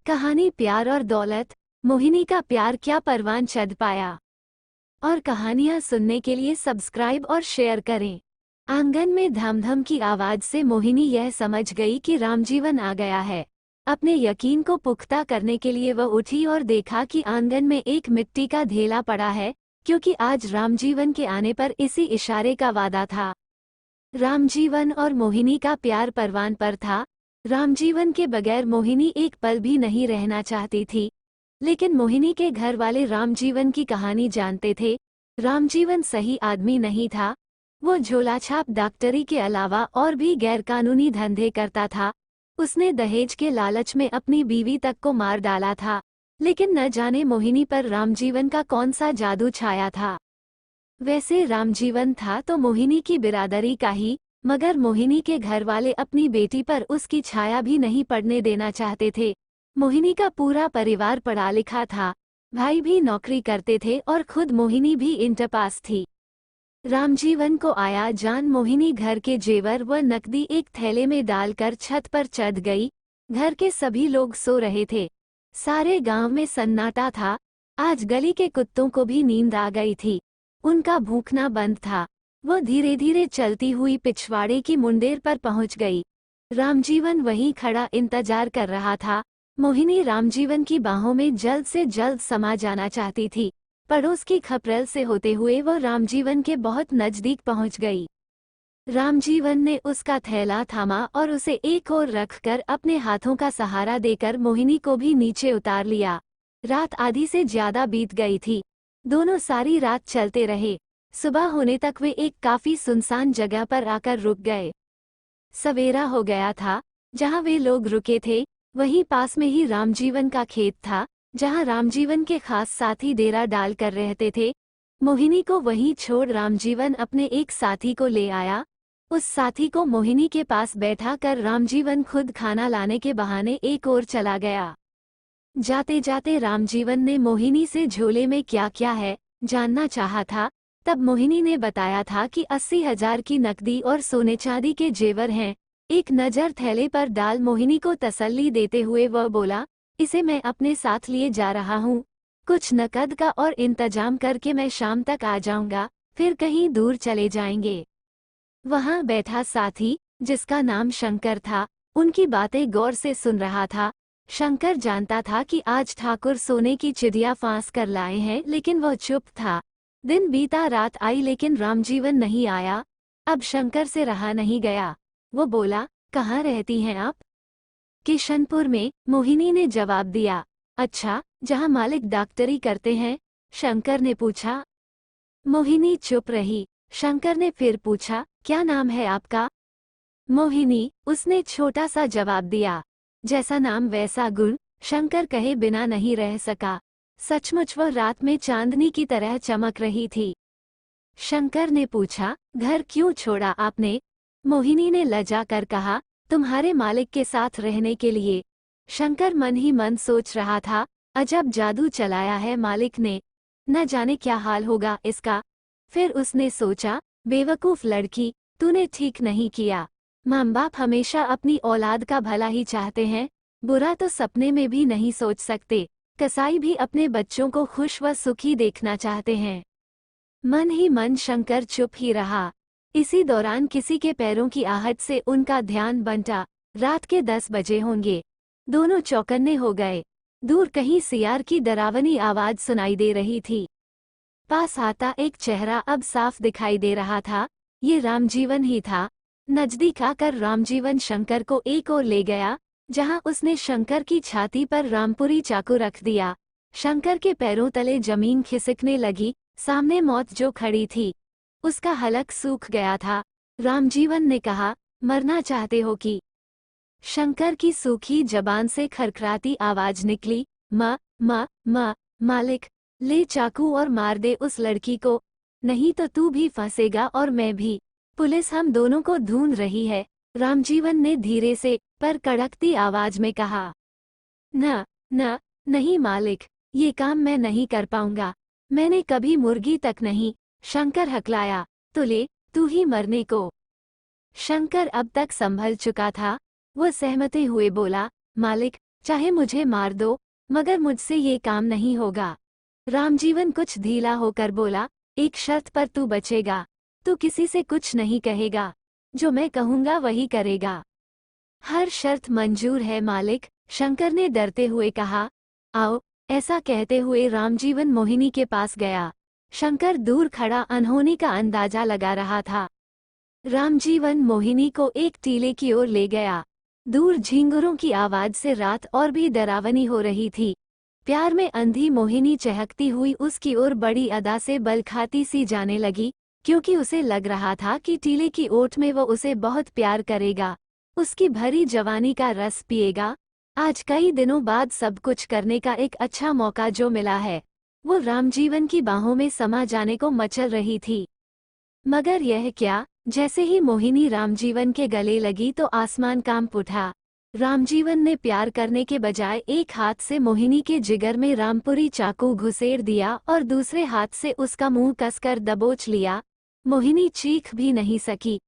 कहानी प्यार और दौलत, मोहिनी का प्यार क्या परवान चढ़ पाया। और कहानियां सुनने के लिए सब्सक्राइब और शेयर करें। आंगन में धम-धम की आवाज से मोहिनी यह समझ गई कि रामजीवन आ गया है। अपने यकीन को पुख्ता करने के लिए वह उठी और देखा कि आंगन में एक मिट्टी का ढेला पड़ा है, क्योंकि आज रामजीवन के आने पर इसी इशारे का वादा था। रामजीवन और मोहिनी का प्यार परवान पर था। रामजीवन के बगैर मोहिनी एक पल भी नहीं रहना चाहती थी। लेकिन मोहिनी के घर वाले रामजीवन की कहानी जानते थे। रामजीवन सही आदमी नहीं था। वो झोलाछाप डॉक्टरी के अलावा और भी गैरकानूनी धंधे करता था। उसने दहेज के लालच में अपनी बीवी तक को मार डाला था। लेकिन न जाने मोहिनी पर रामजीवन का कौन सा जादू छाया था। वैसे रामजीवन था तो मोहिनी की बिरादरी का ही, मगर मोहिनी के घर वाले अपनी बेटी पर उसकी छाया भी नहीं पड़ने देना चाहते थे। मोहिनी का पूरा परिवार पढ़ा लिखा था, भाई भी नौकरी करते थे और खुद मोहिनी भी इंटर पास थी। रामजीवन को आया जान मोहिनी घर के जेवर व नकदी एक थैले में डालकर छत पर चढ़ गई। घर के सभी लोग सो रहे थे। सारे गांव में सन्नाटा था। आज गली के कुत्तों को भी नींद आ गई थी। उनका भूखना बंद था। वो धीरे धीरे चलती हुई पिछवाड़े की मुंडेर पर पहुंच गई। रामजीवन वहीं खड़ा इंतजार कर रहा था। मोहिनी रामजीवन की बाहों में जल्द से जल्द समा जाना चाहती थी। पड़ोस की खपरेल से होते हुए वो रामजीवन के बहुत नजदीक पहुंच गई। रामजीवन ने उसका थैला थामा और उसे एक ओर रखकर अपने हाथों का सहारा देकर मोहिनी को भी नीचे उतार लिया। रात आधी से ज्यादा बीत गई थी। दोनों सारी रात चलते रहे। सुबह होने तक वे एक काफी सुनसान जगह पर आकर रुक गए। सवेरा हो गया था। जहां वे लोग रुके थे वहीं पास में ही रामजीवन का खेत था, जहां रामजीवन के खास साथी डेरा डाल कर रहते थे। मोहिनी को वहीं छोड़ रामजीवन अपने एक साथी को ले आया। उस साथी को मोहिनी के पास बैठा कर रामजीवन खुद खाना लाने के बहाने एक ओर चला गया। जाते जाते रामजीवन ने मोहिनी से झोले में क्या क्या है जानना चाहा था। तब मोहिनी ने बताया था कि 80,000 की नकदी और सोने चांदी के जेवर हैं। एक नज़र थैले पर डाल मोहिनी को तसल्ली देते हुए वह बोला, इसे मैं अपने साथ लिए जा रहा हूँ। कुछ नकद का और इंतजाम करके मैं शाम तक आ जाऊंगा, फिर कहीं दूर चले जाएंगे। वहां बैठा साथी, जिसका नाम शंकर था, उनकी बातें गौर से सुन रहा था। शंकर जानता था कि आज ठाकुर सोने की चिड़िया फांस कर लाए हैं, लेकिन वह चुप था। दिन बीता, रात आई, लेकिन रामजीवन नहीं आया। अब शंकर से रहा नहीं गया। वो बोला, कहाँ रहती हैं आप? किशनपुर में, मोहिनी ने जवाब दिया। अच्छा, जहाँ मालिक डॉक्टरी करते हैं? शंकर ने पूछा। मोहिनी चुप रही। शंकर ने फिर पूछा, क्या नाम है आपका? मोहिनी, उसने छोटा सा जवाब दिया। जैसा नाम वैसा गुण, शंकर कहे बिना नहीं रह सका। सचमुच वह रात में चांदनी की तरह चमक रही थी। शंकर ने पूछा, घर क्यों छोड़ा आपने? मोहिनी ने लजा कर कहा, तुम्हारे मालिक के साथ रहने के लिए। शंकर मन ही मन सोच रहा था, अजब जादू चलाया है मालिक ने, न जाने क्या हाल होगा इसका। फिर उसने सोचा, बेवकूफ लड़की, तूने ठीक नहीं किया। माँ बाप हमेशा अपनी औलाद का भला ही चाहते हैं, बुरा तो सपने में भी नहीं सोच सकते। कसाई भी अपने बच्चों को खुश व सुखी देखना चाहते हैं। मन ही मन शंकर चुप ही रहा। इसी दौरान किसी के पैरों की आहट से उनका ध्यान बंटा। रात के 10 बजे होंगे। दोनों चौकन्ने हो गए। दूर कहीं सियार की डरावनी आवाज सुनाई दे रही थी। पास आता एक चेहरा अब साफ दिखाई दे रहा था। ये रामजीवन ही था। नजदीक आकर रामजीवन शंकर को एक ओर ले गया, जहां उसने शंकर की छाती पर रामपुरी चाकू रख दिया। शंकर के पैरों तले जमीन खिसकने लगी। सामने मौत जो खड़ी थी, उसका हलक सूख गया था। रामजीवन ने कहा, मरना चाहते हो कि? शंकर की सूखी जबान से खरखराती आवाज निकली, मालिक, ले चाकू और मार दे उस लड़की को, नहीं तो तू भी फंसेगा और मैं भी। पुलिस हम दोनों को ढूंढ रही है। रामजीवन ने धीरे से पर कड़कती आवाज में कहा। नहीं मालिक, ये काम मैं नहीं कर पाऊंगा। मैंने कभी मुर्गी तक नहीं। शंकर हकलाया, तो ले, तू ही मरने को। शंकर अब तक संभल चुका था। वो सहमते हुए बोला, मालिक, चाहे मुझे मार दो, मगर मुझसे ये काम नहीं होगा। रामजीवन कुछ ढीला होकर बोला, एक शर्त पर तू बचेगा। तू किसी से कुछ नहीं कहेगा, जो मैं कहूँगा वही करेगा। हर शर्त मंजूर है मालिक, शंकर ने डरते हुए कहा। आओ। ऐसा कहते हुए रामजीवन मोहिनी के पास गया। शंकर दूर खड़ा अनहोनी का अंदाजा लगा रहा था। रामजीवन मोहिनी को एक टीले की ओर ले गया। दूर झींगुरों की आवाज से रात और भी डरावनी हो रही थी। प्यार में अंधी मोहिनी चहकती हुई उसकी ओर बड़ी अदा से बल खाती सी जाने लगी, क्योंकि उसे लग रहा था कि टीले की ओट में वो उसे बहुत प्यार करेगा, उसकी भरी जवानी का रस पिएगा। आज कई दिनों बाद सब कुछ करने का एक अच्छा मौका जो मिला है, वो रामजीवन की बाहों में समा जाने को मचल रही थी। मगर यह क्या, जैसे ही मोहिनी रामजीवन के गले लगी तो आसमान कांप उठा। रामजीवन ने प्यार करने के बजाय एक हाथ से मोहिनी के जिगर में रामपुरी चाकू घुसेड़ दिया और दूसरे हाथ से उसका मुंह कसकर दबोच लिया। मोहिनी चीख भी नहीं सकी,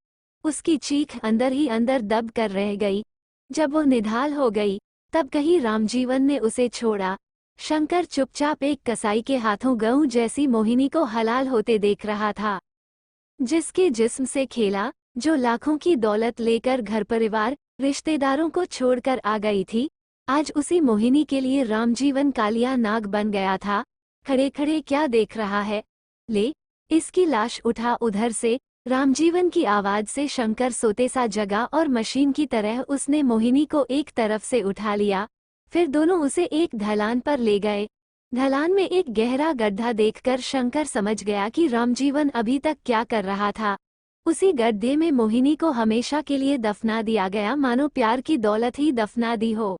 उसकी चीख अंदर ही अंदर दब कर रह गई। जब वो निढाल हो गई, तब कहीं रामजीवन ने उसे छोड़ा। शंकर चुपचाप एक कसाई के हाथों गऊ जैसी मोहिनी को हलाल होते देख रहा था। जिसके जिस्म से खेला, जो लाखों की दौलत लेकर घर परिवार रिश्तेदारों को छोड़कर आ गई थी, आज उसी मोहिनी के लिए रामजीवन कालिया नाग बन गया था। खड़े खड़े क्या देख रहा है, ले इसकी लाश उठा। उधर से रामजीवन की आवाज से शंकर सोते सा जगा और मशीन की तरह उसने मोहिनी को एक तरफ से उठा लिया। फिर दोनों उसे एक ढलान पर ले गए। ढलान में एक गहरा गड्ढा देखकर शंकर समझ गया कि रामजीवन अभी तक क्या कर रहा था। उसी गड्ढे में मोहिनी को हमेशा के लिए दफना दिया गया, मानो प्यार की दौलत ही दफना दी हो।